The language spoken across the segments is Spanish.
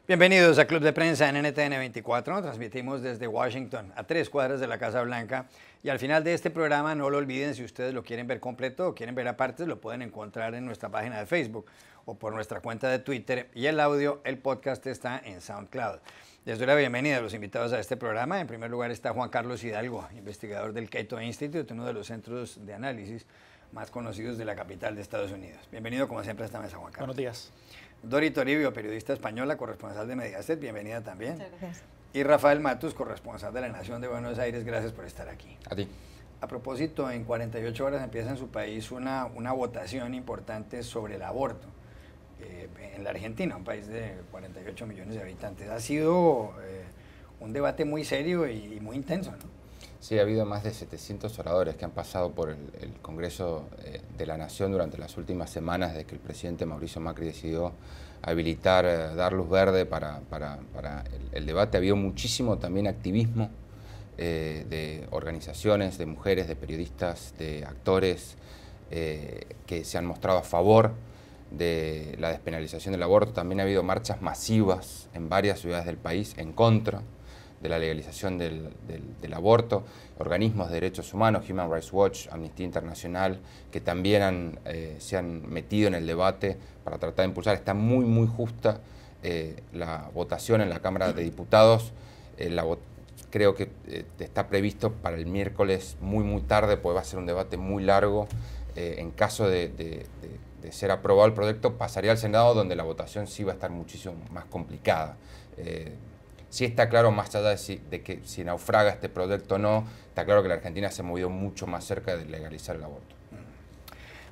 Bienvenidos a Club de Prensa en NTN 24. Transmitimos desde Washington, a 3 cuadras de la Casa Blanca. Y al final de este programa, no lo olviden, si ustedes lo quieren ver completo o quieren ver a partes, lo pueden encontrar en nuestra página de Facebook o por nuestra cuenta de Twitter. Y el audio, el podcast está en SoundCloud. Les doy la bienvenida a los invitados a este programa. En primer lugar está Juan Carlos Hidalgo, investigador del Cato Institute, uno de los centros de análisis más conocidos de la capital de Estados Unidos. Bienvenido, como siempre, a esta mesa, Juan Carlos. Buenos días. Dori Toribio, periodista española, corresponsal de Mediaset, bienvenida también. Muchas gracias. Y Rafael Matus, corresponsal de La Nación de Buenos Aires, gracias por estar aquí. A ti. A propósito, en 48 horas empieza en su país una votación importante sobre el aborto en la Argentina, un país de 48 millones de habitantes. Ha sido un debate muy serio y muy intenso, ¿no? Sí, ha habido más de 700 oradores que han pasado por el Congreso de la Nación durante las últimas semanas desde que el presidente Mauricio Macri decidió habilitar, dar luz verde para el debate. Ha habido muchísimo también activismo de organizaciones, de mujeres, de periodistas, de actores que se han mostrado a favor de la despenalización del aborto. También ha habido marchas masivas en varias ciudades del país en contra de la legalización del aborto, organismos de derechos humanos, Human Rights Watch, Amnistía Internacional, que también se han metido en el debate para tratar de impulsar. Está muy justa la votación en la Cámara de Diputados. Creo que está previsto para el miércoles muy tarde, porque va a ser un debate muy largo. En caso de ser aprobado el proyecto, pasaría al Senado, donde la votación sí va a estar muchísimo más complicada. Sí está claro, más allá de que si naufraga este proyecto o no, está claro que la Argentina se ha movido mucho más cerca de legalizar el aborto.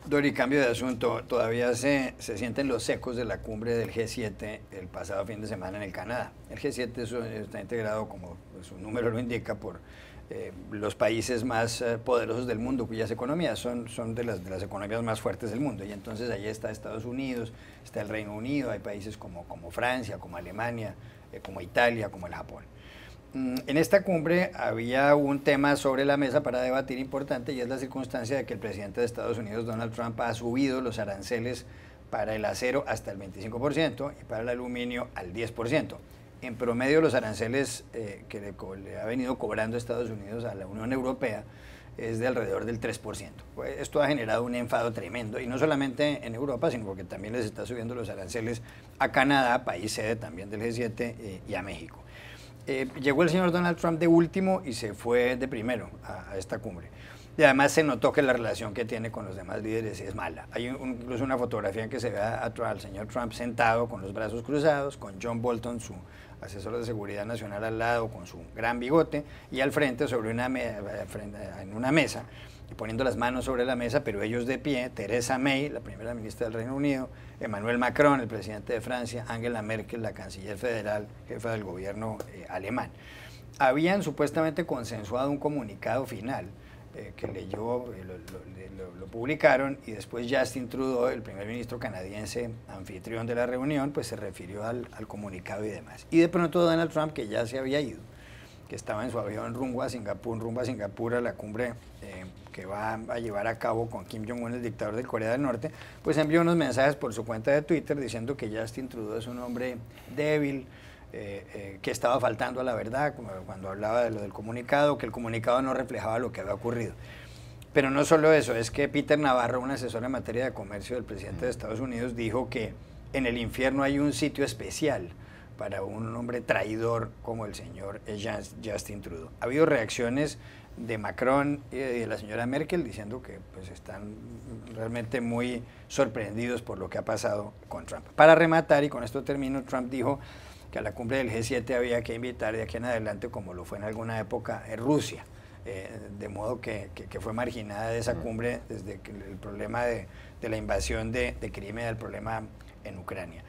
Dori, cambio de asunto. Todavía se sienten los ecos de la cumbre del G7 el pasado fin de semana en el Canadá. El G7 está integrado, como su número lo indica, por los países más poderosos del mundo, cuyas economías son de las economías más fuertes del mundo. Y entonces ahí está Estados Unidos, está el Reino Unido, hay países como Francia, como Alemania, como Italia, como el Japón. En esta cumbre había un tema sobre la mesa para debatir importante, y es la circunstancia de que el presidente de Estados Unidos, Donald Trump, ha subido los aranceles para el acero hasta el 25% y para el aluminio al 10%. En promedio, los aranceles que le ha venido cobrando Estados Unidos a la Unión Europea es de alrededor del 3%. Pues esto ha generado un enfado tremendo, y no solamente en Europa, sino porque también les está subiendo los aranceles a Canadá, país sede también del G7, y a México. Llegó el señor Donald Trump de último y se fue de primero a esta cumbre. Y además se notó que la relación que tiene con los demás líderes es mala. Hay incluso una fotografía en que se ve al señor Trump sentado con los brazos cruzados, con John Bolton, su asesor de seguridad nacional, al lado, con su gran bigote, y al frente en una mesa, y poniendo las manos sobre la mesa, pero ellos de pie, Theresa May, la primera ministra del Reino Unido, Emmanuel Macron, el presidente de Francia, Angela Merkel, la canciller federal, jefa del gobierno alemán. Habían supuestamente consensuado un comunicado final que leyó, lo publicaron, y después Justin Trudeau, el primer ministro canadiense, anfitrión de la reunión, pues se refirió al comunicado y demás. Y de pronto Donald Trump, que ya se había ido, que estaba en su avión rumbo a Singapur, a la cumbre que va a llevar a cabo con Kim Jong-un, el dictador de Corea del Norte, pues envió unos mensajes por su cuenta de Twitter diciendo que Justin Trudeau es un hombre débil, que estaba faltando a la verdad cuando hablaba de lo del comunicado, que el comunicado no reflejaba lo que había ocurrido. Pero no solo eso, es que Peter Navarro, un asesor en materia de comercio del presidente de Estados Unidos, dijo que en el infierno hay un sitio especial para un hombre traidor como el señor Justin Trudeau. Ha habido reacciones de Macron y de la señora Merkel diciendo que pues, están realmente muy sorprendidos por lo que ha pasado con Trump. Para rematar, y con esto termino, Trump dijo que a la cumbre del G7 había que invitar de aquí en adelante, como lo fue en alguna época, Rusia, de modo que fue marginada de esa cumbre desde que el problema de la invasión de Crimea, el problema en Ucrania.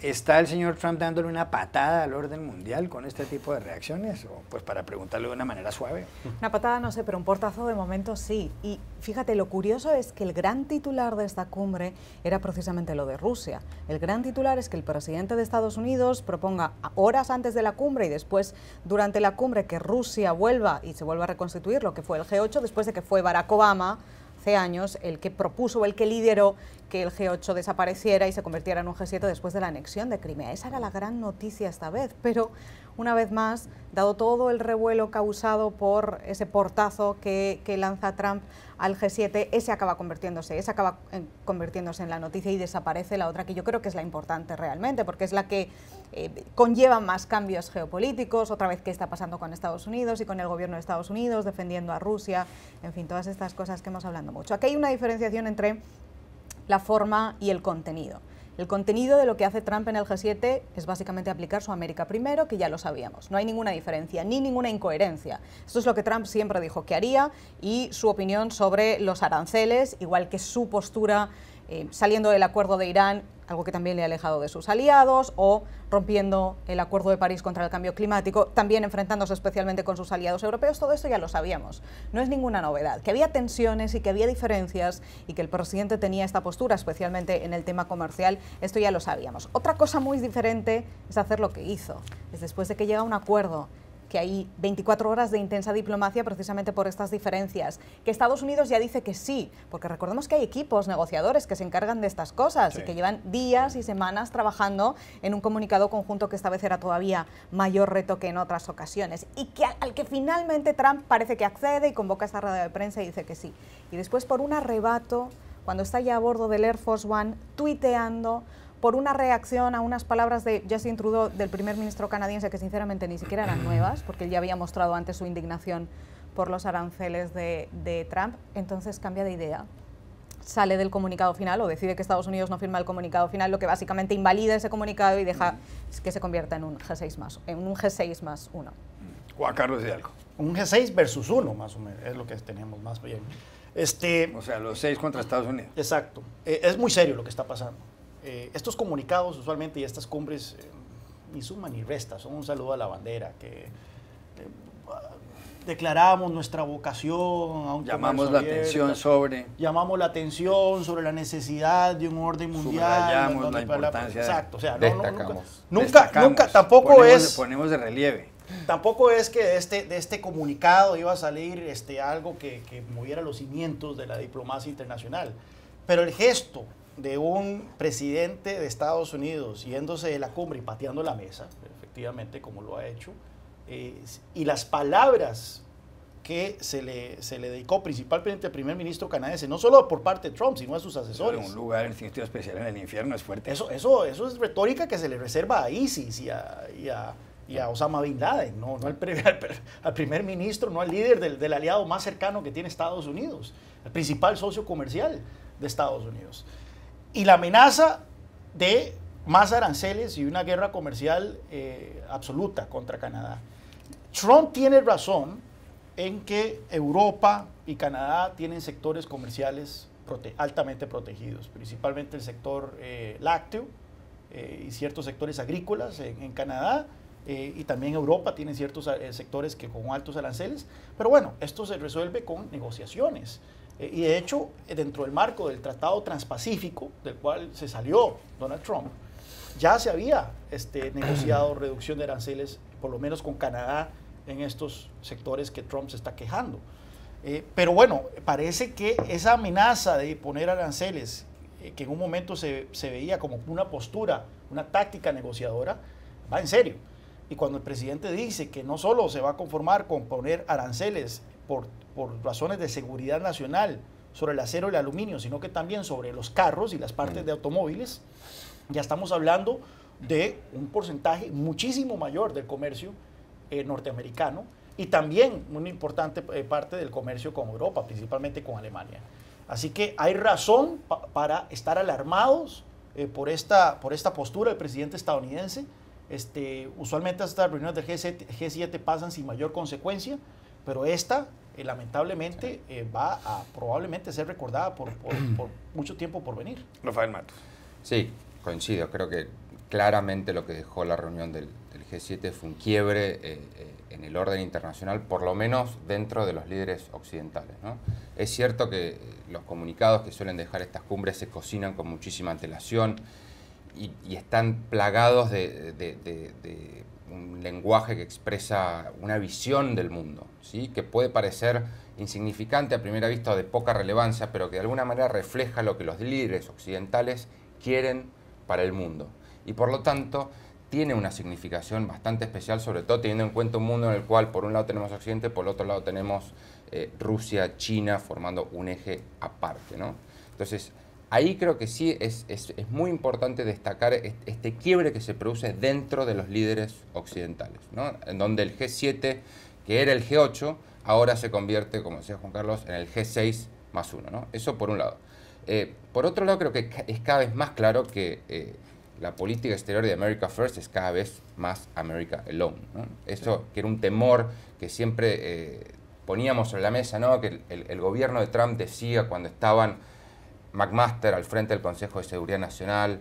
¿Está el señor Trump dándole una patada al orden mundial con este tipo de reacciones? O pues para preguntarlo de una manera suave. Una patada no sé, pero un portazo de momento sí. Y fíjate, lo curioso es que el gran titular de esta cumbre era precisamente lo de Rusia. El gran titular es que el presidente de Estados Unidos proponga horas antes de la cumbre y después durante la cumbre que Rusia vuelva y se vuelva a reconstituir lo que fue el G8, después de que fue Barack Obama hace años el que propuso o el que lideró que el G8 desapareciera y se convirtiera en un G7 después de la anexión de Crimea. Esa era la gran noticia esta vez, pero una vez más, dado todo el revuelo causado por ese portazo que lanza Trump al G7, ese acaba convirtiéndose en la noticia y desaparece la otra, que yo creo que es la importante realmente, porque es la que conlleva más cambios geopolíticos, otra vez qué está pasando con Estados Unidos y con el gobierno de Estados Unidos, defendiendo a Rusia, en fin, todas estas cosas que hemos hablado mucho. Aquí hay una diferenciación entre la forma y el contenido. El contenido de lo que hace Trump en el G7 es básicamente aplicar su América primero, que ya lo sabíamos. No hay ninguna diferencia ni ninguna incoherencia. Esto es lo que Trump siempre dijo que haría, y su opinión sobre los aranceles, igual que su postura saliendo del acuerdo de Irán, algo que también le ha alejado de sus aliados, o rompiendo el acuerdo de París contra el cambio climático, también enfrentándose especialmente con sus aliados europeos. Todo esto ya lo sabíamos, no es ninguna novedad. Que había tensiones y que había diferencias y que el presidente tenía esta postura, especialmente en el tema comercial, esto ya lo sabíamos. Otra cosa muy diferente es hacer lo que hizo, es después de que llega a un acuerdo, que hay 24 horas de intensa diplomacia precisamente por estas diferencias, que Estados Unidos ya dice que sí, porque recordemos que hay equipos negociadores que se encargan de estas cosas, sí, y que llevan días y semanas trabajando en un comunicado conjunto que esta vez era todavía mayor reto que en otras ocasiones, y que al que finalmente Trump parece que accede y convoca esta rueda de prensa y dice que sí. Y después, por un arrebato, cuando está ya a bordo del Air Force One, tuiteando, por una reacción a unas palabras de Justin Trudeau, del primer ministro canadiense, que sinceramente ni siquiera eran nuevas, porque él ya había mostrado antes su indignación por los aranceles de Trump, entonces cambia de idea, sale del comunicado final, o decide que Estados Unidos no firma el comunicado final, lo que básicamente invalida ese comunicado y deja que se convierta en un G6 más 1. Juan Carlos Hidalgo. Un G6 versus 1, más o menos, es lo que tenemos más bien. O sea, los 6 contra Estados Unidos. Exacto. Es muy serio lo que está pasando. Estos comunicados usualmente y estas cumbres ni suman ni restan, son un saludo a la bandera, que declaramos nuestra vocación a un llamamos la atención sobre la necesidad de un orden mundial, subrayamos la importancia exacto, o sea, nunca tampoco ponemos de relieve. Tampoco es que de este comunicado iba a salir algo que moviera los cimientos de la diplomacia internacional, pero el gesto de un presidente de Estados Unidos yéndose de la cumbre y pateando la mesa, efectivamente, como lo ha hecho, y las palabras que se le dedicó principalmente al primer ministro canadiense, no solo por parte de Trump, sino a sus asesores. Un lugar en el sitio especial en el infierno es fuerte. Eso es retórica que se le reserva a ISIS y a Osama Bin Laden, no al primer ministro, no al líder del aliado más cercano que tiene Estados Unidos, el principal socio comercial de Estados Unidos. Y la amenaza de más aranceles y una guerra comercial absoluta contra Canadá. Trump tiene razón en que Europa y Canadá tienen sectores comerciales altamente protegidos, principalmente el sector lácteo y ciertos sectores agrícolas en Canadá, y también Europa tiene ciertos sectores con altos aranceles, pero bueno, esto se resuelve con negociaciones. Y de hecho, dentro del marco del Tratado Transpacífico, del cual se salió Donald Trump, ya se había negociado reducción de aranceles, por lo menos con Canadá, en estos sectores que Trump se está quejando. Pero bueno, parece que esa amenaza de poner aranceles, que en un momento se veía como una postura, una táctica negociadora, va en serio. Y cuando el presidente dice que no solo se va a conformar con poner aranceles por razones de seguridad nacional sobre el acero y el aluminio, sino que también sobre los carros y las partes de automóviles, ya estamos hablando de un porcentaje muchísimo mayor del comercio norteamericano y también una importante parte del comercio con Europa, principalmente con Alemania. Así que hay razón para estar alarmados por esta postura del presidente estadounidense. Usualmente estas reuniones del G7 pasan sin mayor consecuencia, pero esta lamentablemente va a probablemente ser recordada por mucho tiempo por venir. Rafael Matos. Sí, coincido. Creo que claramente lo que dejó la reunión del G7 fue un quiebre en el orden internacional, por lo menos dentro de los líderes occidentales, ¿no? Es cierto que los comunicados que suelen dejar estas cumbres se cocinan con muchísima antelación y están plagados de un lenguaje que expresa una visión del mundo, ¿sí? Que puede parecer insignificante a primera vista o de poca relevancia, pero que de alguna manera refleja lo que los líderes occidentales quieren para el mundo. Y por lo tanto, tiene una significación bastante especial, sobre todo teniendo en cuenta un mundo en el cual por un lado tenemos Occidente, por el otro lado tenemos Rusia, China, formando un eje aparte, ¿no? Entonces, ahí creo que sí es muy importante destacar este quiebre que se produce dentro de los líderes occidentales, ¿no? En donde el G7, que era el G8, ahora se convierte, como decía Juan Carlos, en el G6 más 1, ¿no? Eso por un lado. Por otro lado, creo que es cada vez más claro que la política exterior de America First es cada vez más America Alone, ¿no? Eso que era un temor que siempre poníamos sobre la mesa, ¿no? Que el gobierno de Trump decía cuando estaban McMaster al frente del Consejo de Seguridad Nacional,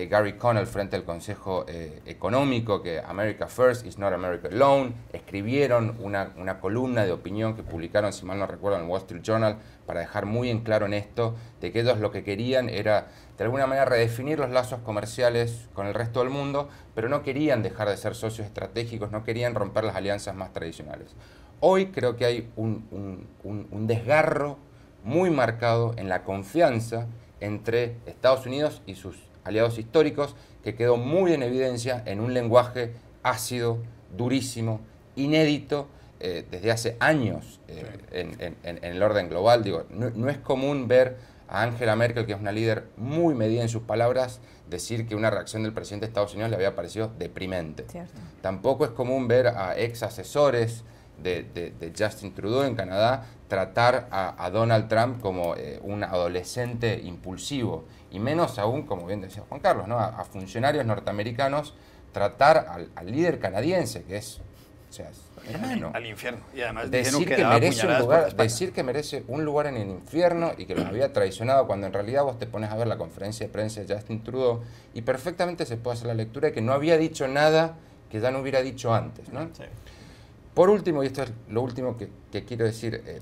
Gary Cohn al frente del Consejo Económico, que America First is not America Alone. Escribieron una columna de opinión que publicaron, si mal no recuerdo, en el Wall Street Journal, para dejar muy en claro en esto, de que ellos lo que querían era, de alguna manera, redefinir los lazos comerciales con el resto del mundo, pero no querían dejar de ser socios estratégicos, no querían romper las alianzas más tradicionales. Hoy creo que hay un desgarro muy marcado en la confianza entre Estados Unidos y sus aliados históricos, que quedó muy en evidencia en un lenguaje ácido, durísimo, inédito, desde hace años en el orden global. Digo, no es común ver a Angela Merkel, que es una líder muy medida en sus palabras, decir que una reacción del presidente de Estados Unidos le había parecido deprimente. Cierto. Tampoco es común ver a ex asesores de Justin Trudeau en Canadá tratar a Donald Trump como un adolescente impulsivo, y menos aún, como bien decía Juan Carlos, ¿no? a funcionarios norteamericanos tratar al líder canadiense, que es, o sea, hermano, al infierno. Y además decir que merece un lugar en el infierno y que los había traicionado, cuando en realidad vos te pones a ver la conferencia de prensa de Justin Trudeau y perfectamente se puede hacer la lectura de que no había dicho nada que ya no hubiera dicho antes, ¿no? Sí. Por último, y esto es lo último que quiero decir,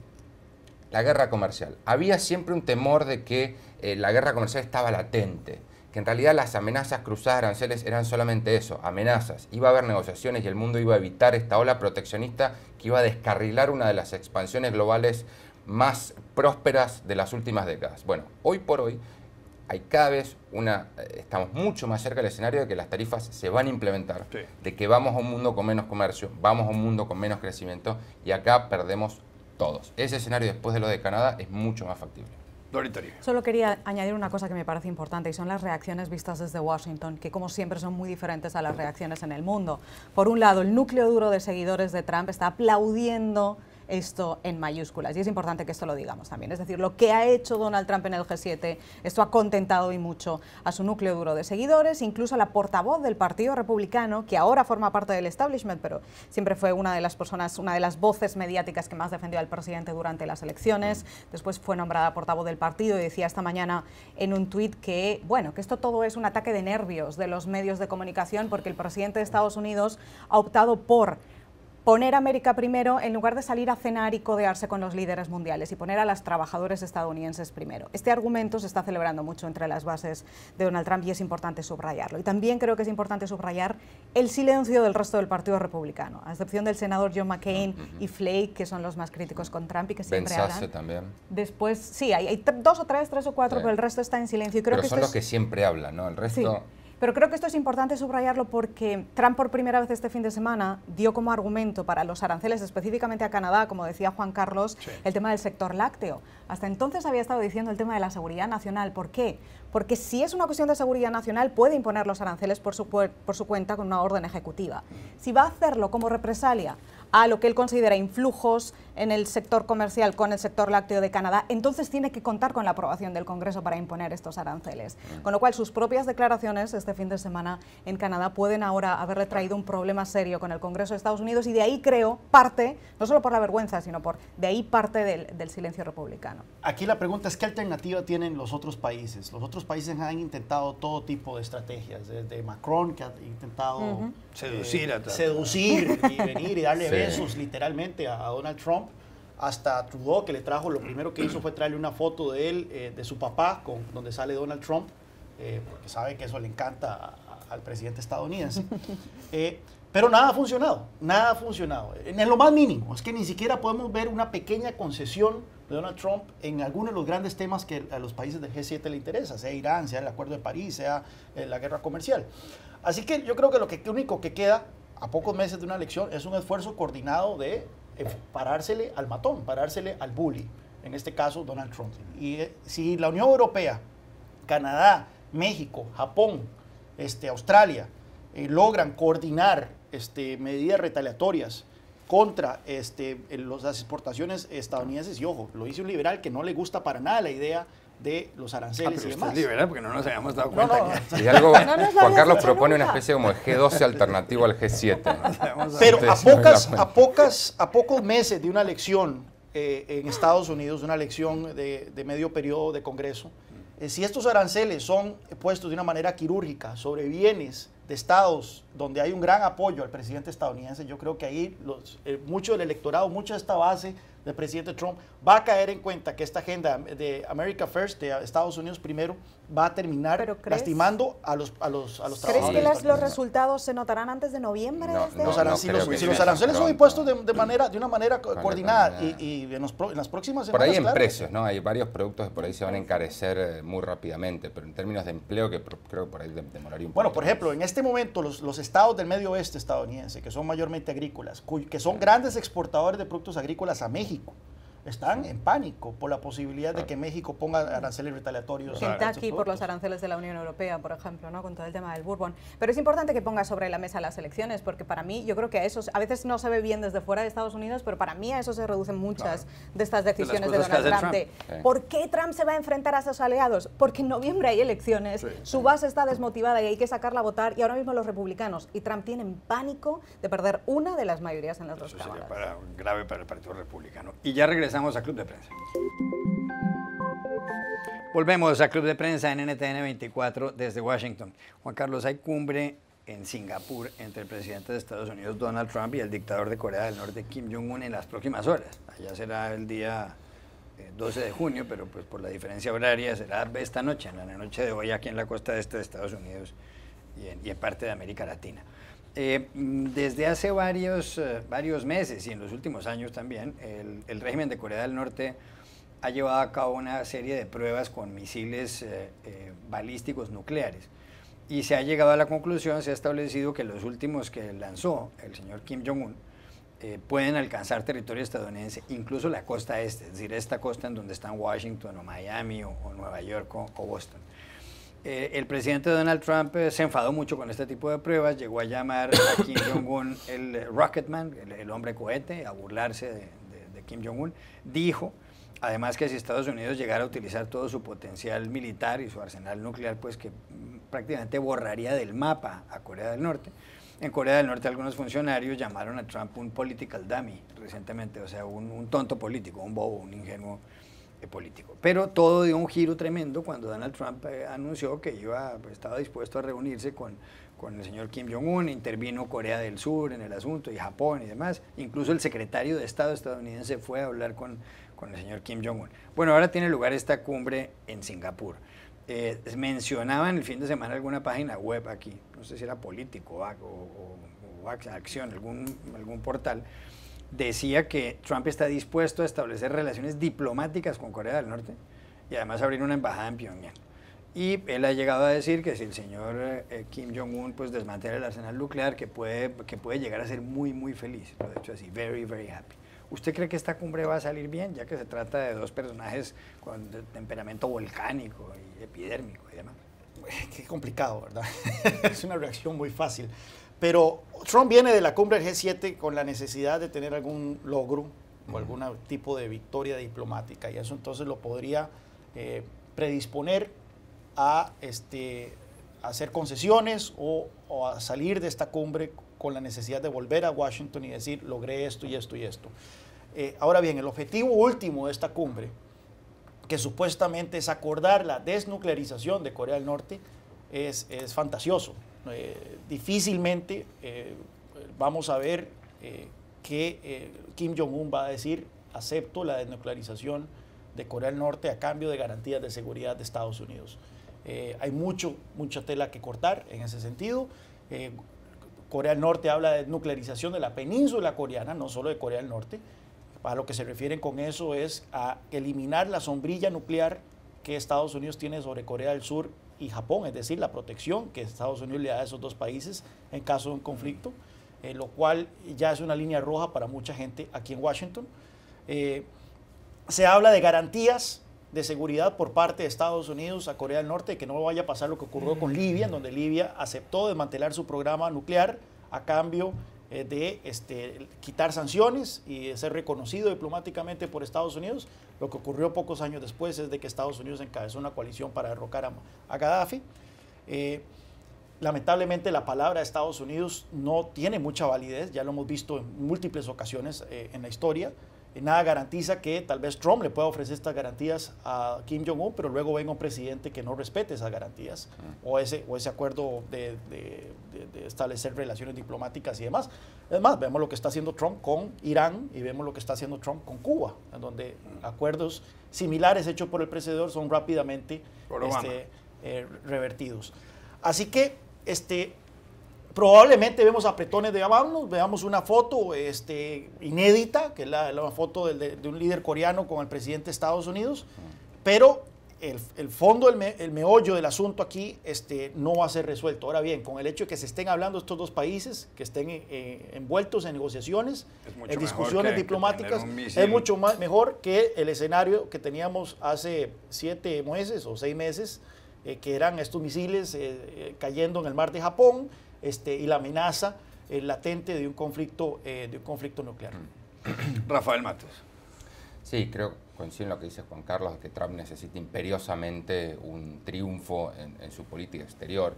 la guerra comercial. Había siempre un temor de que la guerra comercial estaba latente, que en realidad las amenazas cruzadas de aranceles eran solamente eso, amenazas. Iba a haber negociaciones y el mundo iba a evitar esta ola proteccionista que iba a descarrilar una de las expansiones globales más prósperas de las últimas décadas. Bueno, hoy por hoy hay cada vez estamos mucho más cerca del escenario de que las tarifas se van a implementar, sí, de que vamos a un mundo con menos comercio, vamos a un mundo con menos crecimiento, y acá perdemos todos. Ese escenario después de lo de Canadá es mucho más factible. Solo quería añadir una cosa que me parece importante, y son las reacciones vistas desde Washington, que como siempre son muy diferentes a las reacciones en el mundo. Por un lado, el núcleo duro de seguidores de Trump está aplaudiendo esto en mayúsculas, y es importante que esto lo digamos también. Es decir, lo que ha hecho Donald Trump en el G7, esto ha contentado y mucho a su núcleo duro de seguidores, incluso a la portavoz del Partido Republicano, que ahora forma parte del establishment, pero siempre fue una de las personas, una de las voces mediáticas que más defendió al presidente durante las elecciones. Después fue nombrada portavoz del partido y decía esta mañana en un tuit que, bueno, que esto todo es un ataque de nervios de los medios de comunicación, porque el presidente de Estados Unidos ha optado por poner a América primero en lugar de salir a cenar y codearse con los líderes mundiales, y poner a los trabajadores estadounidenses primero. Este argumento se está celebrando mucho entre las bases de Donald Trump y es importante subrayarlo. Y también creo que es importante subrayar el silencio del resto del Partido Republicano, a excepción del senador John McCain y Flake, que son los más críticos con Trump y que siempre hablan. También. Después, sí, hay dos o tres o cuatro, sí, pero el resto está en silencio. Y creo pero que son los que siempre hablan, ¿no? El resto... Sí. Pero creo que esto es importante subrayarlo porque Trump por primera vez este fin de semana dio como argumento para los aranceles, específicamente a Canadá, como decía Juan Carlos, sí, el tema del sector lácteo. Hasta entonces había estado diciendo el tema de la seguridad nacional. ¿Por qué? Porque si es una cuestión de seguridad nacional, puede imponer los aranceles por su cuenta con una orden ejecutiva. Si va a hacerlo como represalia a lo que él considera influjos en el sector comercial con el sector lácteo de Canadá, entonces tiene que contar con la aprobación del Congreso para imponer estos aranceles. Con lo cual, sus propias declaraciones este fin de semana en Canadá pueden ahora haberle traído un problema serio con el Congreso de Estados Unidos, y de ahí creo parte, no solo por la vergüenza, sino de ahí parte del silencio republicano. Aquí la pregunta es, ¿qué alternativa tienen los otros países? Los otros países han intentado todo tipo de estrategias, desde Macron, que ha intentado seducir y venir y darle besos literalmente a Donald Trump, hasta Trudeau, que le trajo, lo primero que hizo fue traerle una foto de él, de su papá, donde sale Donald Trump, porque sabe que eso le encanta al presidente estadounidense. Pero nada ha funcionado, nada ha funcionado, en lo más mínimo. Es que ni siquiera podemos ver una pequeña concesión de Donald Trump en algunos de los grandes temas que a los países del G7 le interesa, sea Irán, sea el Acuerdo de París, sea la guerra comercial. Así que yo creo que lo único que queda a pocos meses de una elección es un esfuerzo coordinado de parársele al matón, parársele al bully, en este caso Donald Trump. Y si la Unión Europea, Canadá, México, Japón, Australia, logran coordinar medidas retaliatorias contra las exportaciones estadounidenses, y ojo, lo dice un liberal que no le gusta para nada la idea de los aranceles y demás. Es liberal porque no nos habíamos dado cuenta. Y algo, Juan Carlos propone una especie como de G12 alternativo al G7. Pero a pocos meses de una elección en Estados Unidos, una elección de medio periodo de Congreso, si estos aranceles son puestos de una manera quirúrgica sobre bienes de estados donde hay un gran apoyo al presidente estadounidense, yo creo que ahí mucho del electorado, mucha de esta base del presidente Trump va a caer en cuenta que esta agenda de America First, de Estados Unidos primero, va a terminar lastimando a los trabajadores. ¿Crees que los resultados se notarán antes de noviembre? Si los aranceles son impuestos de una manera coordinada y en las próximas semanas, por ahí en precios, ¿no? Hay varios productos que por ahí se van a encarecer muy rápidamente, pero en términos de empleo que creo que por ahí demoraría un poco. Bueno, por ejemplo, en este momento los estados del medio oeste estadounidense, que son mayormente agrícolas, que son grandes exportadores de productos agrícolas a México, están en pánico por la posibilidad de que México ponga aranceles retaliatorios. Kentucky por los aranceles de la Unión Europea, por ejemplo, ¿no? Con todo el tema del Bourbon. Pero es importante que ponga sobre la mesa las elecciones, porque para mí, yo creo que a veces no se ve bien desde fuera deEstados Unidos, pero para mí a eso se reducen muchas de estas decisiones de Donald Trump. ¿Por qué Trump se va a enfrentar a sus aliados? Porque en noviembre hay elecciones, su base está desmotivada y hay que sacarla a votar, y ahora mismo los republicanos y Trump tienen pánico de perder una de las mayorías en las dos cámaras. Grave para el Partido Republicano. Y ya regresamos a Club de Prensa. Volvemos a Club de Prensa en NTN 24 desde Washington. Juan Carlos, hay cumbre en Singapur entre el presidente de Estados Unidos, Donald Trump, y el dictador de Corea del Norte, Kim Jong-un, en las próximas horas. Allá será el día 12 de junio, pero pues por la diferencia horaria será esta noche, en la noche de hoy, aquí en la costa este de Estados Unidos y en parte de América Latina. Desde hace varios meses y en los últimos años también, el régimen de Corea del Norte ha llevado a cabo una serie de pruebas con misiles balísticos nucleares. Y se ha llegado a la conclusión, se ha establecido que los últimos que lanzó el señor Kim Jong-un pueden alcanzar territorio estadounidense, incluso la costa este, es decir, esta costa en donde están Washington o Miami o Nueva York o Boston. El presidente Donald Trump se enfadó mucho con este tipo de pruebas, llegó a llamar a Kim Jong-un el Rocketman, el hombre cohete, a burlarse de Kim Jong-un. Dijo, además, que si Estados Unidos llegara a utilizar todo su potencial militar y su arsenal nuclear, pues que prácticamente borraría del mapa a Corea del Norte. En Corea del Norte algunos funcionarios llamaron a Trump un political dummy recientemente, o sea, un tonto político, un bobo, un ingenuo político. Pero todo dio un giro tremendo cuando Donald Trump anunció que estaba dispuesto a reunirse con el señor Kim Jong-un, intervino Corea del Sur en el asunto y Japón y demás. Incluso el secretario de Estado estadounidense fue a hablar con el señor Kim Jong-un. Bueno, ahora tiene lugar esta cumbre en Singapur. Mencionaban el fin de semana alguna página web aquí, no sé si era Político o Acción, algún portal, decía que Trump está dispuesto a establecer relaciones diplomáticas con Corea del Norte y además abrir una embajada en Pyongyang. Y él ha llegado a decir que si el señor Kim Jong-un pues desmantela el arsenal nuclear, que puede llegar a ser muy, muy feliz. Lo ha dicho así, very, very happy. ¿Usted cree que esta cumbre va a salir bien, ya que se trata de dos personajes con temperamento volcánico y epidérmico y demás? Qué complicado, ¿verdad? Es una reacción muy fácil. Pero Trump viene de la cumbre del G7 con la necesidad de tener algún logro o algún tipo de victoria diplomática, y eso entonces lo podría predisponer a hacer concesiones o a salir de esta cumbre con la necesidad de volver a Washington y decir, logré esto y esto y esto. Ahora bien, el objetivo último de esta cumbre, que supuestamente es acordar la desnuclearización de Corea del Norte, es fantasioso. Difícilmente vamos a ver que Kim Jong-un va a decir, acepto la desnuclearización de Corea del Norte a cambio de garantías de seguridad de Estados Unidos. Hay mucha tela que cortar en ese sentido. Corea del Norte habla de nuclearización de la península coreana, no solo de Corea del Norte. A lo que se refieren con eso es a eliminar la sombrilla nuclear que Estados Unidos tiene sobre Corea del Sur y Japón, es decir, la protección que Estados Unidos le da a esos dos países en caso de un conflicto, lo cual ya es una línea roja para mucha gente aquí en Washington. Se habla de garantías de seguridad por parte de Estados Unidos a Corea del Norte, que no vaya a pasar lo que ocurrió con Libia, en donde Libia aceptó desmantelar su programa nuclear a cambio de quitar sanciones y de ser reconocido diplomáticamente por Estados Unidos. Lo que ocurrió pocos años después es de que Estados Unidos encabezó una coalición para derrocar a Gaddafi. Lamentablemente la palabra de Estados Unidos no tiene mucha validez, ya lo hemos visto en múltiples ocasiones en la historia. Nada garantiza que tal vez Trump le pueda ofrecer estas garantías a Kim Jong-un, pero luego venga un presidente que no respete esas garantías o ese acuerdo de establecer relaciones diplomáticas y demás. Además, vemos lo que está haciendo Trump con Irán y vemos lo que está haciendo Trump con Cuba, en donde acuerdos similares hechos por el precededor son rápidamente revertidos. Así que probablemente vemos apretones de manos, veamos una foto inédita, que es la foto de un líder coreano con el presidente de Estados Unidos, pero el fondo, el meollo del asunto aquí no va a ser resuelto. Ahora bien, con el hecho de que se estén hablando estos dos países, que estén envueltos en negociaciones, en discusiones diplomáticas, es mucho mejor que el escenario que teníamos hace 7 meses o 6 meses, que eran estos misiles cayendo en el mar de Japón, y la amenaza latente de un conflicto nuclear. Rafael Matos. Sí, coincido en lo que dice Juan Carlos, de que Trump necesita imperiosamente un triunfo en su política exterior.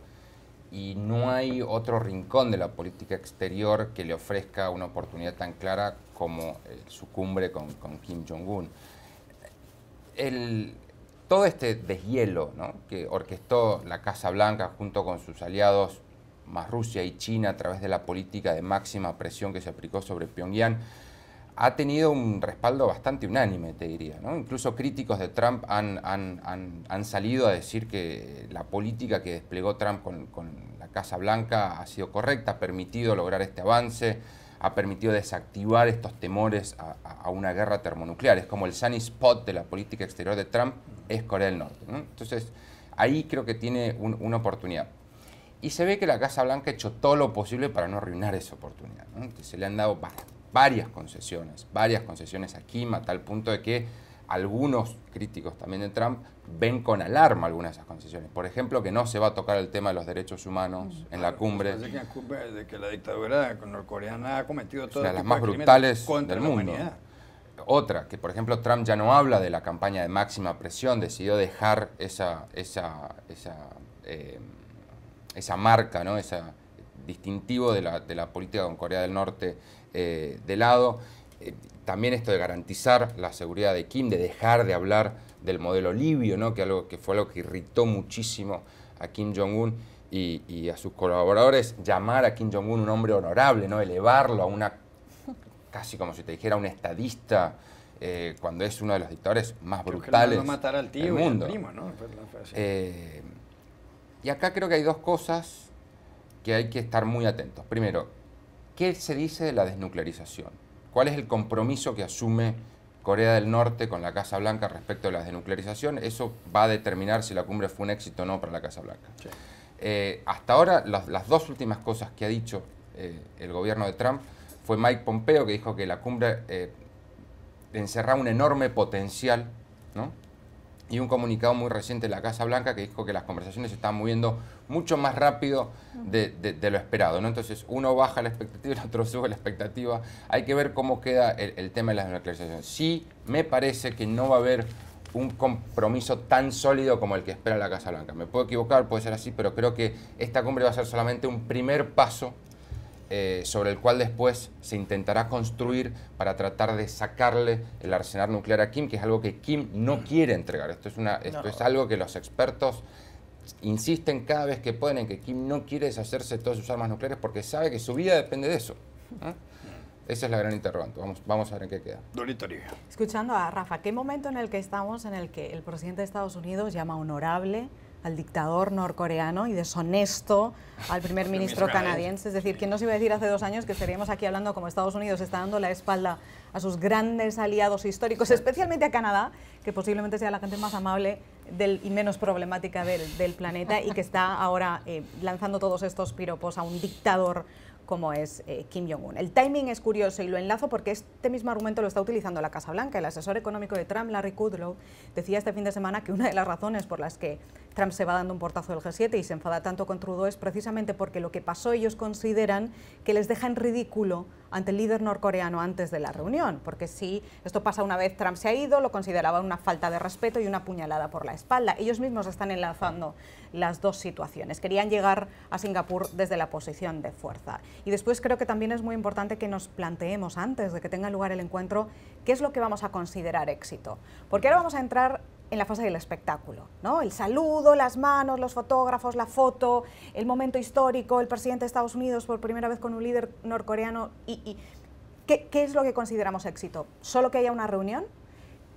Y no hay otro rincón de la política exterior que le ofrezca una oportunidad tan clara como su cumbre con Kim Jong-un. Todo este deshielo, ¿no?, que orquestó la Casa Blanca junto con sus aliados más Rusia y China a través de la política de máxima presión que se aplicó sobre Pyongyang, ha tenido un respaldo bastante unánime, te diría, ¿no? Incluso críticos de Trump han salido a decir que la política que desplegó Trump con la Casa Blanca ha sido correcta, ha permitido lograr este avance, ha permitido desactivar estos temores a una guerra termonuclear. Es como el sunny spot de la política exterior de Trump es Corea del Norte, ¿no? Entonces, ahí creo que tiene una oportunidad. Y se ve que la Casa Blanca ha hecho todo lo posible para no arruinar esa oportunidad, ¿no? Se le han dado varias concesiones a Kim, a tal punto de que algunos críticos también de Trump ven con alarma algunas de esas concesiones. Por ejemplo, que no se va a tocar el tema de los derechos humanos en la cumbre. De que la dictadura norcoreana ha cometido todo las más brutales del mundo. Humanidad. Otra, que por ejemplo Trump ya no habla de la campaña de máxima presión, decidió dejar esa marca, ¿no?, ese distintivo de la política con Corea del Norte de lado. También esto de garantizar la seguridad de Kim, de dejar de hablar del modelo libio, ¿no?, que fue algo que irritó muchísimo a Kim Jong-un y a sus colaboradores, llamar a Kim Jong-un un hombre honorable, ¿no?, elevarlo a una, casi como si te dijera un estadista, cuando es uno de los dictadores más brutales del matar al tío del mundo. Y al primo, ¿no? Y acá creo que hay dos cosas que hay que estar muy atentos. Primero, ¿qué se dice de la desnuclearización? ¿Cuál es el compromiso que asume Corea del Norte con la Casa Blanca respecto a la desnuclearización? Eso va a determinar si la cumbre fue un éxito o no para la Casa Blanca. Sí. Hasta ahora, las dos últimas cosas que ha dicho el gobierno de Trump fue Mike Pompeo, que dijo que la cumbre encerraba un enorme potencial, ¿no?, y un comunicado muy reciente de la Casa Blanca que dijo que las conversaciones se estaban moviendo mucho más rápido de lo esperado, ¿no? Entonces, uno baja la expectativa, el otro sube la expectativa. Hay que ver cómo queda el tema de la desnuclearización. Sí, me parece que no va a haber un compromiso tan sólido como el que espera la Casa Blanca. Me puedo equivocar, puede ser así, pero creo que esta cumbre va a ser solamente un primer paso sobre el cual después se intentará construir para tratar de sacarle el arsenal nuclear a Kim, que es algo que Kim no quiere entregar. Esto es algo que los expertos insisten cada vez que pueden en que Kim no quiere deshacerse de todas sus armas nucleares porque sabe que su vida depende de eso, ¿no? Esa es la gran interrogante. Vamos a ver en qué queda. Dorito Toribio. Escuchando a Rafa, ¿qué momento en el que estamos en el que el presidente de Estados Unidos llama honorable al dictador norcoreano y deshonesto al primer ministro canadiense. Es decir, ¿quién nos iba a decir hace 2 años que estaríamos aquí hablando como Estados Unidos está dando la espalda a sus grandes aliados históricos, especialmente a Canadá, que posiblemente sea la gente más amable y menos problemática del planeta y que está ahora lanzando todos estos piropos a un dictador como es Kim Jong-un. El timing es curioso y lo enlazo porque este mismo argumento lo está utilizando la Casa Blanca. El asesor económico de Trump, Larry Kudlow, decía este fin de semana que una de las razones por las que Trump se va dando un portazo del G7 y se enfada tanto con Trudeau es precisamente porque lo que pasó ellos consideran que les deja en ridículo ante el líder norcoreano antes de la reunión, porque si esto pasa una vez Trump se ha ido, lo consideraban una falta de respeto y una puñalada por la espalda. Ellos mismos están enlazando las dos situaciones. Querían llegar a Singapur desde la posición de fuerza. Y después creo que también es muy importante que nos planteemos, antes de que tenga lugar el encuentro, qué es lo que vamos a considerar éxito. Porque ahora vamos a entrar en la fase del espectáculo, ¿no? El saludo, las manos, los fotógrafos, la foto, el momento histórico, el presidente de Estados Unidos por primera vez con un líder norcoreano. ¿Qué es lo que consideramos éxito? ¿Solo que haya una reunión?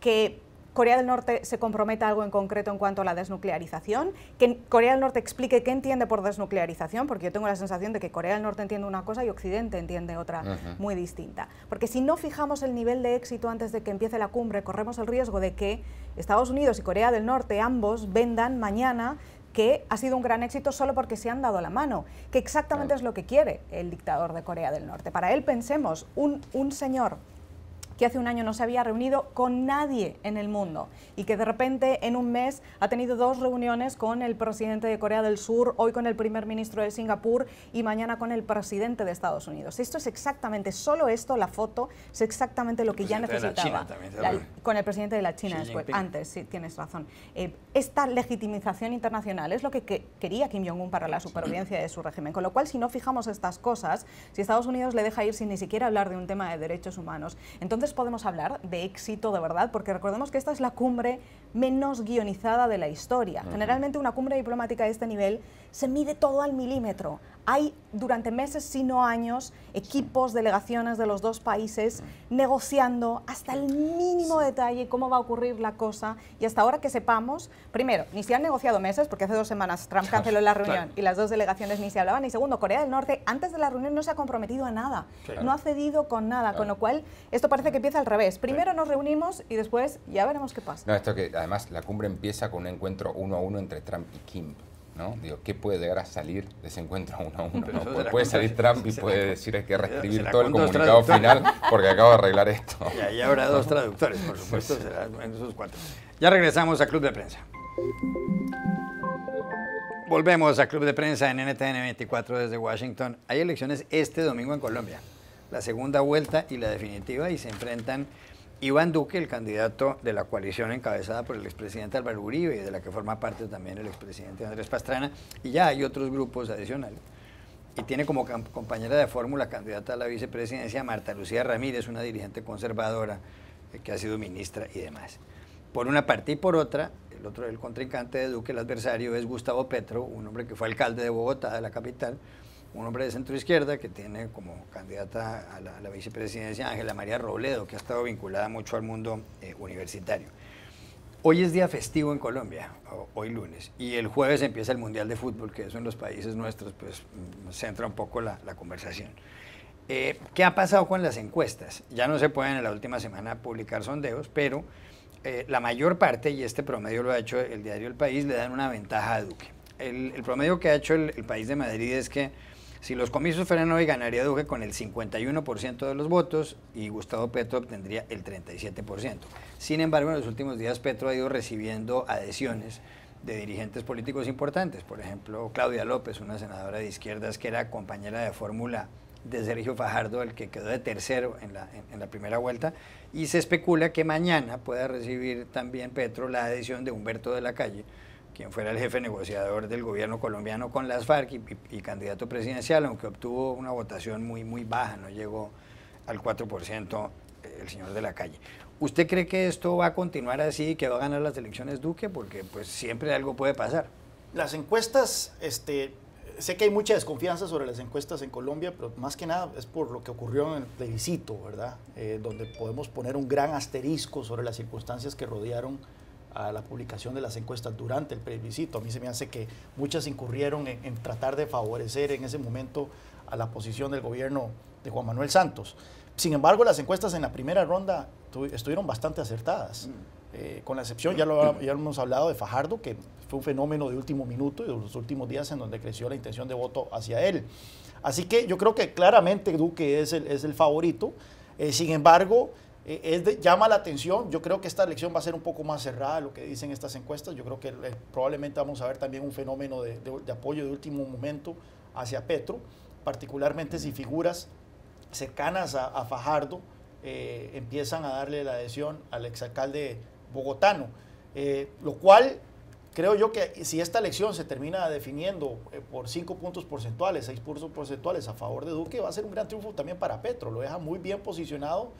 ¿Que Corea del Norte se comprometa a algo en concreto en cuanto a la desnuclearización? ¿Que Corea del Norte explique qué entiende por desnuclearización? Porque yo tengo la sensación de que Corea del Norte entiende una cosa y Occidente entiende otra muy distinta. Porque si no fijamos el nivel de éxito antes de que empiece la cumbre, corremos el riesgo de que Estados Unidos y Corea del Norte ambos vendan mañana que ha sido un gran éxito solo porque se han dado la mano, que exactamente es lo que quiere el dictador de Corea del Norte. Para él, pensemos, un señor que hace un año no se había reunido con nadie en el mundo y que de repente en un mes ha tenido 2 reuniones con el presidente de Corea del Sur, hoy con el primer ministro de Singapur y mañana con el presidente de Estados Unidos. Esto es exactamente, solo esto, la foto, es exactamente lo que ya necesitaba. Con el presidente de la China después, antes, sí, tienes razón. Esta legitimización internacional es lo que quería Kim Jong-un para la supervivencia de su régimen, con lo cual si no fijamos estas cosas, si Estados Unidos le deja ir sin ni siquiera hablar de un tema de derechos humanos, entonces podemos hablar de éxito de verdad, porque recordemos que esta es la cumbre menos guionizada de la historia. Generalmente una cumbre diplomática de este nivel se mide todo al milímetro. Hay durante meses, si no años, equipos, delegaciones de los 2 países negociando hasta el mínimo detalle cómo va a ocurrir la cosa y hasta ahora que sepamos, primero, ni se han negociado meses, porque hace 2 semanas Trump canceló la reunión y las 2 delegaciones ni se hablaban, y segundo, Corea del Norte antes de la reunión no se ha comprometido a nada, no ha cedido con nada, con lo cual esto parece que empieza al revés. Primero nos reunimos y después ya veremos qué pasa. No, esto que además la cumbre empieza con un encuentro 1 a 1 entre Trump y Kim, ¿no? Digo, ¿qué puede llegar a salir de ese encuentro 1 a 1? ¿No? Puede salir Trump y puede decir hay que reescribir todo el comunicado final porque acabo de arreglar esto. Y ahí habrá 2 traductores, por supuesto, serán esos 4. Ya regresamos a Club de Prensa. Volvemos a Club de Prensa en NTN 24 desde Washington. Hay elecciones este domingo en Colombia, la segunda vuelta y la definitiva, y se enfrentan Iván Duque, el candidato de la coalición encabezada por el expresidente Álvaro Uribe y de la que forma parte también el expresidente Andrés Pastrana, y ya hay otros grupos adicionales. Y tiene como compañera de fórmula candidata a la vicepresidencia Marta Lucía Ramírez, una dirigente conservadora que ha sido ministra y demás. Por una parte, y por otra, el contrincante de Duque, el adversario, es Gustavo Petro, un hombre que fue alcalde de Bogotá, de la capital, un hombre de centro izquierda que tiene como candidata a la vicepresidencia Ángela María Robledo, que ha estado vinculada mucho al mundo universitario. Hoy es día festivo en Colombia, hoy lunes, y el jueves empieza el Mundial de Fútbol, que eso en los países nuestros pues centra un poco la conversación. ¿Qué ha pasado con las encuestas? Ya no se pueden en la última semana publicar sondeos, pero la mayor parte, y este promedio lo ha hecho el diario El País, le dan una ventaja a Duque. El promedio que ha hecho el País de Madrid es que si los comicios fueran hoy, ganaría Duque con el 51% de los votos y Gustavo Petro obtendría el 37%. Sin embargo, en los últimos días Petro ha ido recibiendo adhesiones de dirigentes políticos importantes. Por ejemplo, Claudia López, una senadora de izquierdas que era compañera de fórmula de Sergio Fajardo, el que quedó de tercero en la primera vuelta, y se especula que mañana pueda recibir también Petro la adhesión de Humberto de la Calle, quien fuera el jefe negociador del gobierno colombiano con las FARC y candidato presidencial, aunque obtuvo una votación muy baja, no llegó al 4% el señor de la Calle. ¿Usted cree que esto va a continuar así y que va a ganar las elecciones Duque? Porque pues siempre algo puede pasar. Las encuestas, sé que hay mucha desconfianza sobre las encuestas en Colombia, pero más que nada es por lo que ocurrió en el plebiscito, ¿verdad? Donde podemos poner un gran asterisco sobre las circunstancias que rodearon a la publicación de las encuestas durante el plebiscito. A mí se me hace que muchas incurrieron en tratar de favorecer en ese momento a la posición del gobierno de Juan Manuel Santos. Sin embargo, las encuestas en la primera ronda estuvieron bastante acertadas, con la excepción, ya hemos hablado de Fajardo, que fue un fenómeno de último minuto y de los últimos días en donde creció la intención de voto hacia él. Así que yo creo que claramente Duque es el favorito. Sin embargo, llama la atención. Yo creo que esta elección va a ser un poco más cerrada, lo que dicen estas encuestas. Yo creo que probablemente vamos a ver también un fenómeno de apoyo de último momento hacia Petro, particularmente si figuras cercanas a Fajardo empiezan a darle la adhesión al exalcalde bogotano, lo cual creo yo que si esta elección se termina definiendo por 5 puntos porcentuales, 6 puntos porcentuales a favor de Duque, va a ser un gran triunfo también para Petro. Lo deja muy bien posicionado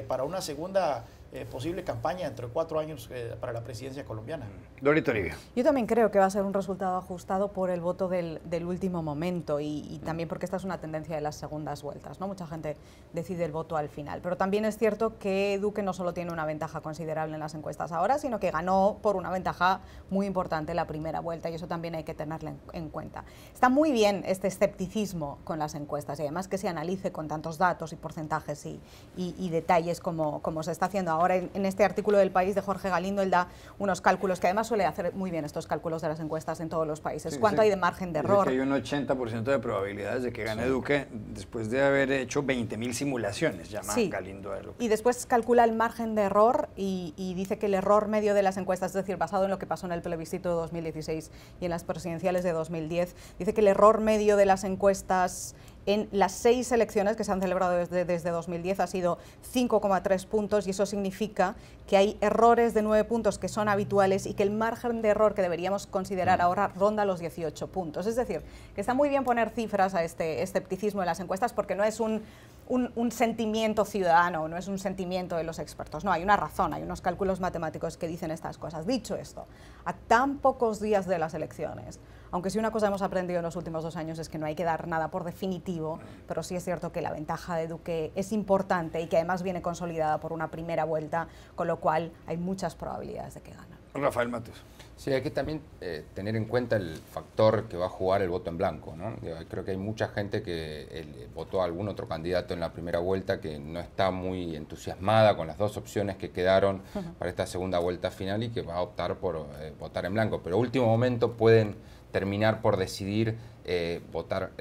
para una segunda posible campaña dentro de 4 años para la presidencia colombiana. Dori Toribio. Yo también creo que va a ser un resultado ajustado por el voto del último momento y también porque esta es una tendencia de las segundas vueltas, ¿no? Mucha gente decide el voto al final, pero también es cierto que Duque no solo tiene una ventaja considerable en las encuestas ahora, sino que ganó por una ventaja muy importante la primera vuelta y eso también hay que tenerlo en cuenta. Está muy bien este escepticismo con las encuestas y además que se analice con tantos datos y porcentajes y detalles como se está haciendo ahora. En este artículo del País de Jorge Galindo, él da unos cálculos que además suele hacer muy bien estos cálculos de las encuestas en todos los países. Sí, ¿Cuánto sí. hay de margen de error? Hay un 80% de probabilidades de que gane Duque después de haber hecho 20.000 simulaciones, llama Galindo a lo que... Y después calcula el margen de error y dice que el error medio de las encuestas, es decir, basado en lo que pasó en el plebiscito de 2016 y en las presidenciales de 2010, dice que el error medio de las encuestas en las 6 elecciones que se han celebrado desde 2010 ha sido 5,3 puntos y eso significa que hay errores de 9 puntos que son habituales y que el margen de error que deberíamos considerar ahora ronda los 18 puntos. Es decir, que está muy bien poner cifras a este escepticismo de las encuestas porque no es un sentimiento ciudadano, no es un sentimiento de los expertos. No, hay una razón, hay unos cálculos matemáticos que dicen estas cosas. Dicho esto, a tan pocos días de las elecciones, aunque sí una cosa hemos aprendido en los últimos 2 años es que no hay que dar nada por definitivo, pero sí es cierto que la ventaja de Duque es importante y que además viene consolidada por una primera vuelta, con lo cual hay muchas probabilidades de que gane. Rafael Matus. Sí, hay que también tener en cuenta el factor que va a jugar el voto en blanco, ¿no? Creo que hay mucha gente que votó a algún otro candidato en la primera vuelta que no está muy entusiasmada con las 2 opciones que quedaron para esta segunda vuelta final y que va a optar por votar en blanco. Pero a último momento pueden terminar por decidir votar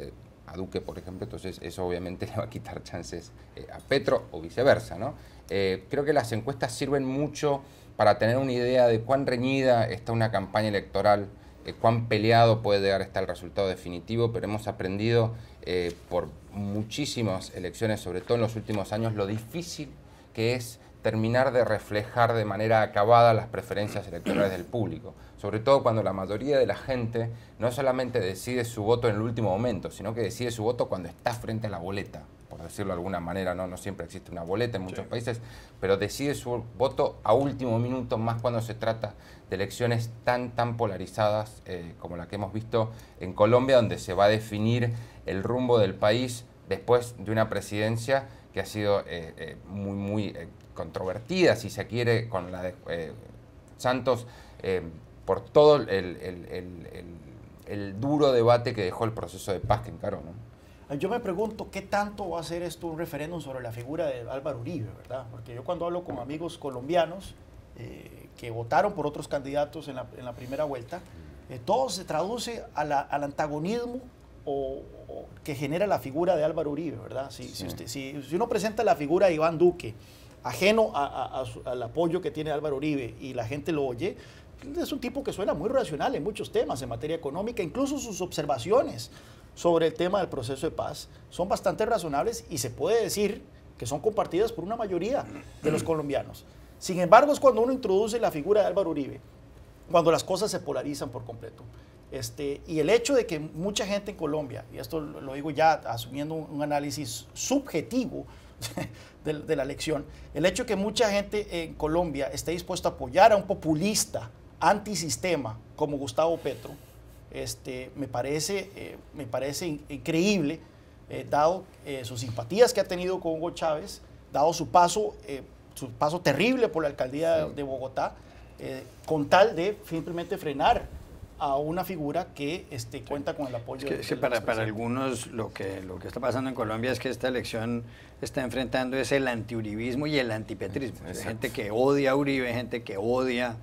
a Duque, por ejemplo, entonces eso obviamente le va a quitar chances a Petro o viceversa, ¿no? Creo que las encuestas sirven mucho para tener una idea de cuán reñida está una campaña electoral, cuán peleado puede llegar a estar el resultado definitivo, pero hemos aprendido por muchísimas elecciones, sobre todo en los últimos años, lo difícil que es terminar de reflejar de manera acabada las preferencias electorales del público, sobre todo cuando la mayoría de la gente no solamente decide su voto en el último momento, sino que decide su voto cuando está frente a la boleta, por decirlo de alguna manera, no siempre existe una boleta en muchos países, pero decide su voto a último minuto, más cuando se trata de elecciones tan polarizadas como la que hemos visto en Colombia, donde se va a definir el rumbo del país después de una presidencia que ha sido muy controvertida, si se quiere, con la de Santos, por todo el duro debate que dejó el proceso de paz que encaró, ¿no? Yo me pregunto qué tanto va a ser esto un referéndum sobre la figura de Álvaro Uribe, ¿verdad? Porque yo cuando hablo con amigos colombianos que votaron por otros candidatos en la primera vuelta, todo se traduce al antagonismo que genera la figura de Álvaro Uribe, ¿verdad? Si uno presenta la figura de Iván Duque, ajeno al apoyo que tiene Álvaro Uribe, y la gente lo oye, es un tipo que suena muy racional en muchos temas, en materia económica, incluso sus observaciones sobre el tema del proceso de paz son bastante razonables y se puede decir que son compartidas por una mayoría de los colombianos. Sin embargo, es cuando uno introduce la figura de Álvaro Uribe, cuando las cosas se polarizan por completo. Y el hecho de que mucha gente en Colombia, y esto lo digo ya asumiendo un análisis subjetivo de la elección, el hecho de que mucha gente en Colombia esté dispuesta a apoyar a un populista antisistema como Gustavo Petro, me parece increíble, dado sus simpatías que ha tenido con Hugo Chávez, dado su paso terrible por la alcaldía de Bogotá, con tal de simplemente frenar a una figura que cuenta con el apoyo. Es que para algunos lo que está pasando en Colombia es que esta elección está enfrentando es el antiuribismo y el antipetrismo. Hay gente que odia a Uribe, gente que odia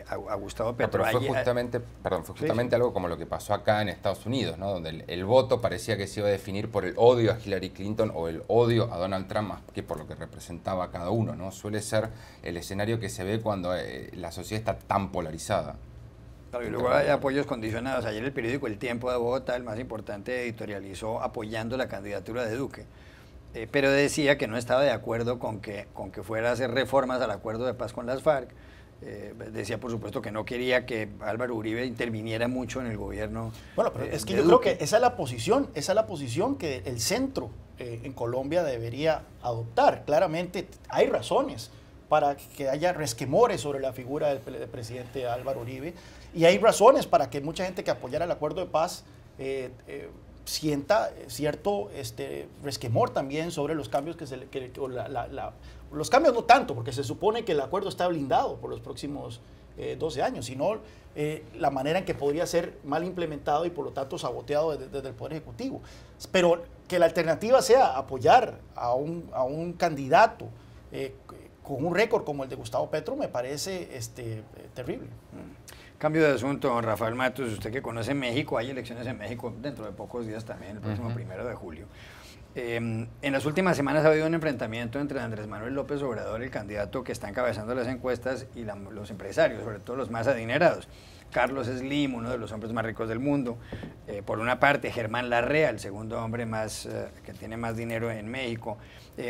a Gustavo Petro. Pero fue justamente algo como lo que pasó acá en Estados Unidos, ¿no? Donde el voto parecía que se iba a definir por el odio a Hillary Clinton o el odio a Donald Trump, más que por lo que representaba cada uno, ¿no? Suele ser el escenario que se ve cuando la sociedad está tan polarizada. Claro, y luego hay apoyos condicionados. Ayer el periódico El Tiempo de Bogotá, el más importante, editorializó apoyando la candidatura de Duque, pero decía que no estaba de acuerdo con que fuera a hacer reformas al acuerdo de paz con las FARC. Decía, por supuesto, que no quería que Álvaro Uribe interviniera mucho en el gobierno. Bueno, pero es que yo creo que esa es la posición que el centro en Colombia debería adoptar. Claramente hay razones para que haya resquemores sobre la figura del presidente Álvaro Uribe, y hay razones para que mucha gente que apoyara el acuerdo de paz sienta cierto resquemor también sobre los cambios los cambios no tanto, porque se supone que el acuerdo está blindado por los próximos 12 años, sino la manera en que podría ser mal implementado y por lo tanto saboteado desde el Poder Ejecutivo. Pero que la alternativa sea apoyar a un candidato con un récord como el de Gustavo Petro me parece terrible. Cambio de asunto, don Rafael Matos, usted que conoce México, hay elecciones en México dentro de pocos días también, el próximo 1 de julio. En las últimas semanas ha habido un enfrentamiento entre Andrés Manuel López Obrador, el candidato que está encabezando las encuestas, y los empresarios, sobre todo los más adinerados. Carlos Slim, uno de los hombres más ricos del mundo. Por una parte, Germán Larrea, el segundo hombre que tiene más dinero en México.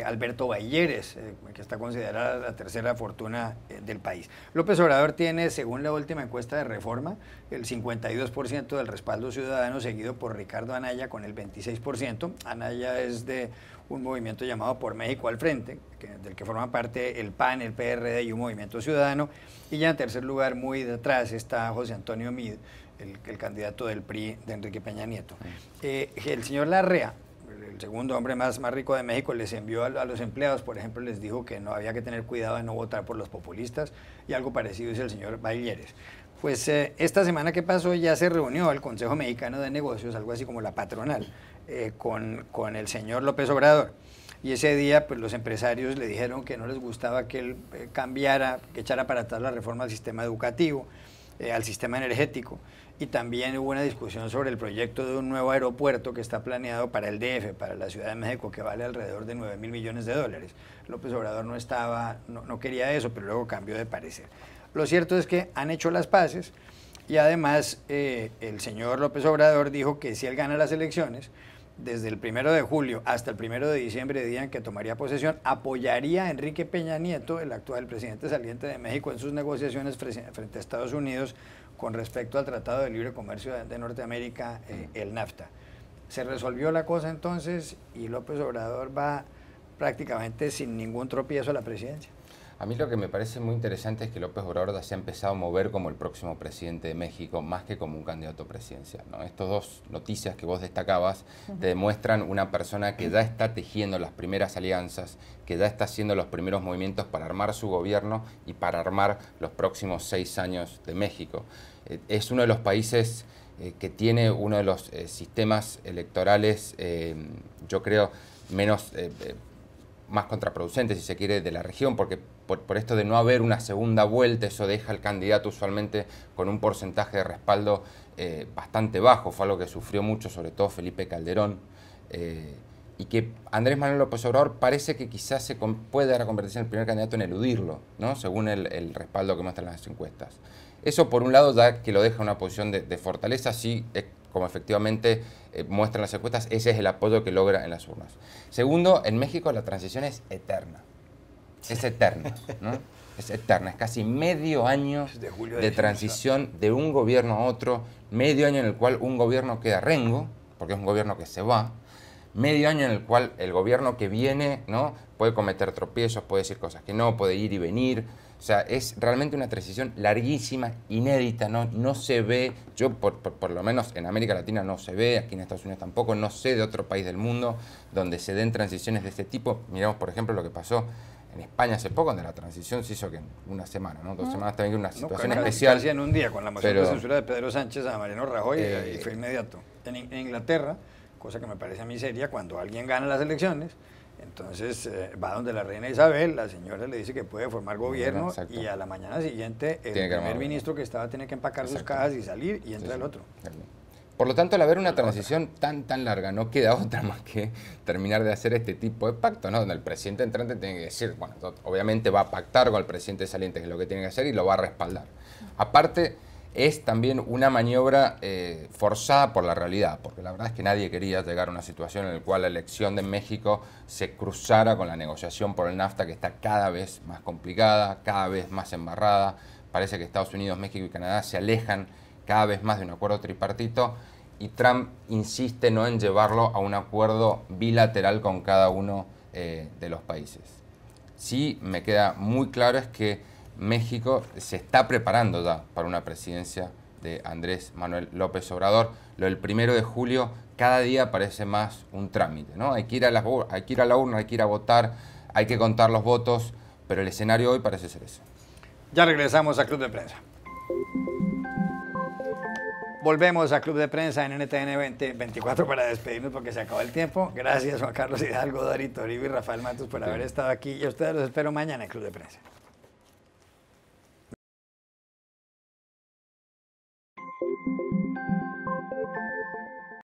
Alberto Bailleres, que está considerada la tercera fortuna del país. López Obrador tiene, según la última encuesta de Reforma, el 52% del respaldo ciudadano, seguido por Ricardo Anaya con el 26%. Anaya es de un movimiento llamado Por México al Frente, del que forma parte el PAN, el PRD y un movimiento ciudadano. Y ya en tercer lugar, muy detrás, está José Antonio Meade, el candidato del PRI de Enrique Peña Nieto. El señor Larrea, el segundo hombre más rico de México, les envió a los empleados, por ejemplo, les dijo que no había que tener cuidado de no votar por los populistas, y algo parecido dice el señor Bailleres. Pues esta semana que pasó ya se reunió el Consejo Mexicano de Negocios, algo así como la patronal, con el señor López Obrador. Y ese día pues los empresarios le dijeron que no les gustaba que él cambiara, que echara para atrás la reforma al sistema educativo, al sistema energético. Y también hubo una discusión sobre el proyecto de un nuevo aeropuerto que está planeado para el DF, para la Ciudad de México, que vale alrededor de $9.000 millones. López Obrador no quería eso, pero luego cambió de parecer. Lo cierto es que han hecho las paces, y además el señor López Obrador dijo que si él gana las elecciones, desde el 1 de julio hasta el 1 de diciembre, día en que tomaría posesión, apoyaría a Enrique Peña Nieto, el actual presidente saliente de México, en sus negociaciones frente a Estados Unidos con respecto al Tratado de Libre Comercio de Norteamérica, el NAFTA. Se resolvió la cosa entonces y López Obrador va prácticamente sin ningún tropiezo a la presidencia. A mí lo que me parece muy interesante es que López Obrador se ha empezado a mover como el próximo presidente de México, más que como un candidato presidencial, ¿no? Estas dos noticias que vos destacabas te demuestran una persona que ya está tejiendo las primeras alianzas, que ya está haciendo los primeros movimientos para armar su gobierno y para armar los próximos 6 años de México. Es uno de los países que tiene uno de los sistemas electorales, yo creo, más contraproducente, si se quiere, de la región, porque por esto de no haber una segunda vuelta, eso deja al candidato usualmente con un porcentaje de respaldo bastante bajo. Fue algo que sufrió mucho, sobre todo Felipe Calderón, y que Andrés Manuel López Obrador parece que quizás puede dar a convertirse en el primer candidato en eludirlo, ¿no? Según el respaldo que muestran las encuestas. Eso, por un lado, ya que lo deja en una posición de fortaleza, sí, como efectivamente muestran las encuestas, ese es el apoyo que logra en las urnas. Segundo, en México la transición es eterna. Es eterna, ¿no? Es eterna, es casi medio año de transición de un gobierno a otro, medio año en el cual un gobierno queda rengo, porque es un gobierno que se va, medio año en el cual el gobierno que viene, ¿no?, puede cometer tropiezos, puede decir cosas que no, puede ir y venir. O sea, es realmente una transición larguísima, inédita, no se ve, yo por lo menos en América Latina no se ve, aquí en Estados Unidos tampoco, no sé de otro país del mundo donde se den transiciones de este tipo. Miramos, por ejemplo, lo que pasó en España hace poco, donde la transición se hizo que en una semana, ¿no? 2 semanas también, una situación casi, especial. Casi en un día, con la moción pero, de censura de Pedro Sánchez a Mariano Rajoy, y fue inmediato. En Inglaterra, cosa que me parece a mí seria, cuando alguien gana las elecciones, entonces va donde la reina Isabel, la señora le dice que puede formar gobierno, y a la mañana siguiente el primer ministro que estaba tiene que empacar sus cajas y salir, y entra el otro. Por lo tanto, al haber una transición tan larga, no queda otra más que terminar de hacer este tipo de pacto, ¿no? Donde el presidente entrante tiene que decir, bueno, obviamente va a pactar con el presidente saliente, que es lo que tiene que hacer, y lo va a respaldar. Aparte, es también una maniobra forzada por la realidad, porque la verdad es que nadie quería llegar a una situación en la cual la elección de México se cruzara con la negociación por el NAFTA, que está cada vez más complicada, cada vez más embarrada. Parece que Estados Unidos, México y Canadá se alejan cada vez más de un acuerdo tripartito, y Trump insiste no en llevarlo a un acuerdo bilateral con cada uno de los países. Sí me queda muy claro es que México se está preparando ya para una presidencia de Andrés Manuel López Obrador. Lo del 1 de julio cada día parece más un trámite, ¿no? Hay que ir a la urna, hay que ir a votar, hay que contar los votos, pero el escenario hoy parece ser ese. Ya regresamos a Club de Prensa. Volvemos a Club de Prensa en NTN 2024 para despedirnos porque se acabó el tiempo. Gracias Juan Carlos Hidalgo, Dari Toribio y Rafael Matos por haber estado aquí. Y a ustedes los espero mañana en Club de Prensa.